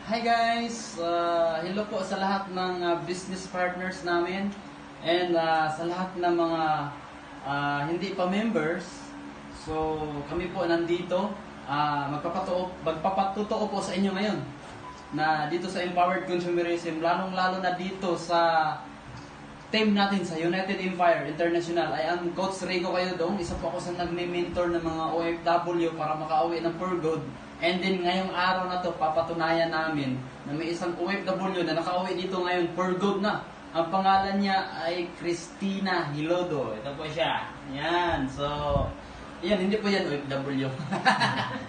Hi guys! Hello po sa lahat ng business partners namin and sa lahat ng mga hindi pa members. So kami po nandito, magpapatuto po sa inyo ngayon na dito sa Empowered Consumerism, lalong-lalo na dito sa team natin sa United Empire International. I am Coach Rico kayo doon. Isa po ako sa nagme-mentor ng mga OFW para makauwi ng for good. And then ngayong araw na to, papatunayan namin na may isang OFW na nakauwi dito ngayon for good na. Ang pangalan niya ay Cristina Hilodo. Ito po siya. Yan. So, yan, hindi po yan OFW.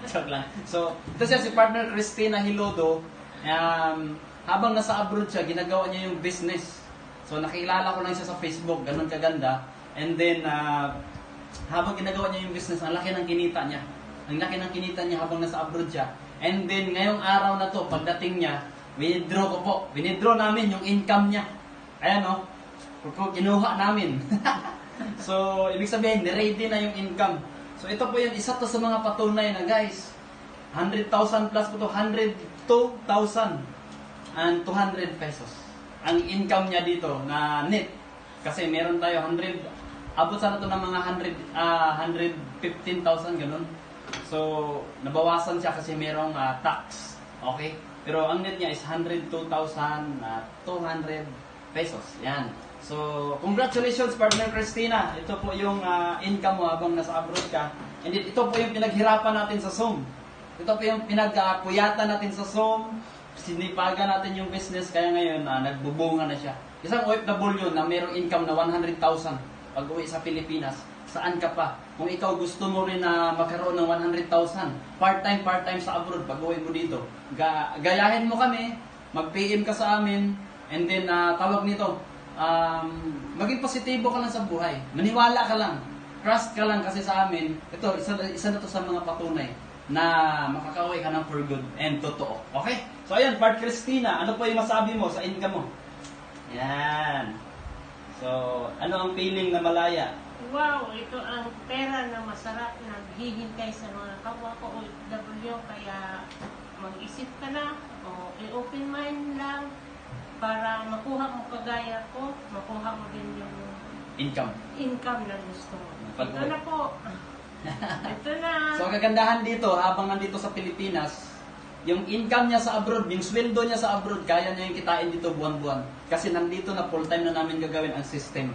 Joke lang. So, ito siya si partner Cristina Hilodo. Habang nasa abroad siya, ginagawa niya yung business. So, nakilala ko lang siya sa Facebook. Ganun kaganda. And then, habang ginagawa niya yung business, ang laki ng kinita niya. Ang laki ng kinita niya habang nasa abroad siya. And then, ngayong araw na to, pagdating niya, withdraw ko po. Withdraw namin yung income niya. Ayan o. Kinuha namin. So, ibig sabihin, ready na yung income. So, ito po yung isa to sa mga patunay na guys. 100,000 plus po to. 102,200 pesos. Ang income niya dito na net. Kasi meron tayo 100, abot sana to ng mga 115,000 ganun. So, nabawasan siya kasi merong tax. Okay? Pero ang net niya is 102,200 pesos. Yan. So, congratulations partner Cristina. Ito po yung income mo habang nasa abroad ka. And ito po yung pinaghirapan natin sa Zoom. Ito po yung pinagpuyatan natin sa Zoom. Sinipagan natin yung business, kaya ngayon nagbubunga na siya. Isang OFW na mayroong income na 100,000 pag uwi sa Pilipinas, saan ka pa? Kung ikaw gusto mo rin na magkaroon ng 100,000, part-time sa abroad, pag uwi mo dito, gayahin mo kami, mag-PM ka sa amin, and then tawag nito, maging positibo ka lang sa buhay. Maniwala ka lang, trust ka lang kasi sa amin, ito, isa na to sa mga patunay na makakauwi ka ng for good and totoo. Okay? So ayan, Part Cristina, ano po yung masabi mo sa income mo? Yan. So, ano ang feeling na malaya? Wow, ito ang pera na masarap na naghihintay sa mga kapwa ko OFW, kaya mag-isip ka na o i-open mind lang para makuha mo kagaya ko, makuha mo din yung income na gusto mo. Ito na po. Ito na. So, kagandahan dito, habang nandito sa Pilipinas, yung income niya sa abroad, yung sweldo niya sa abroad, kaya niya yung kitain dito buwan-buwan. Kasi nandito na full-time na namin gagawin ang system.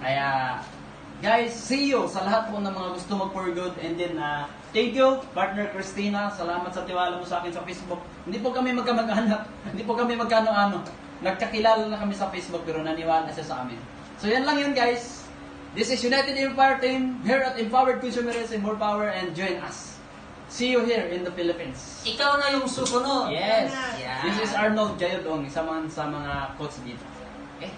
Kaya, guys, see you sa lahat po ng mga gusto mag-for good. And then, thank you, partner Cristina. Salamat sa tiwala mo sa akin sa Facebook. Hindi po kami magkamag-anak. Hindi po kami magkano-ano. Nagkakilala na kami sa Facebook, pero naniwala siya sa amin. So, yan lang yun, guys. This is United Empire Team here at Empowered Consumerism. More power and join us. See you here in the Philippines. Ikaw na yung susunod. Yes. Yeah. This is Arnold Jayodong, isa man sa mga coach dito. Okay?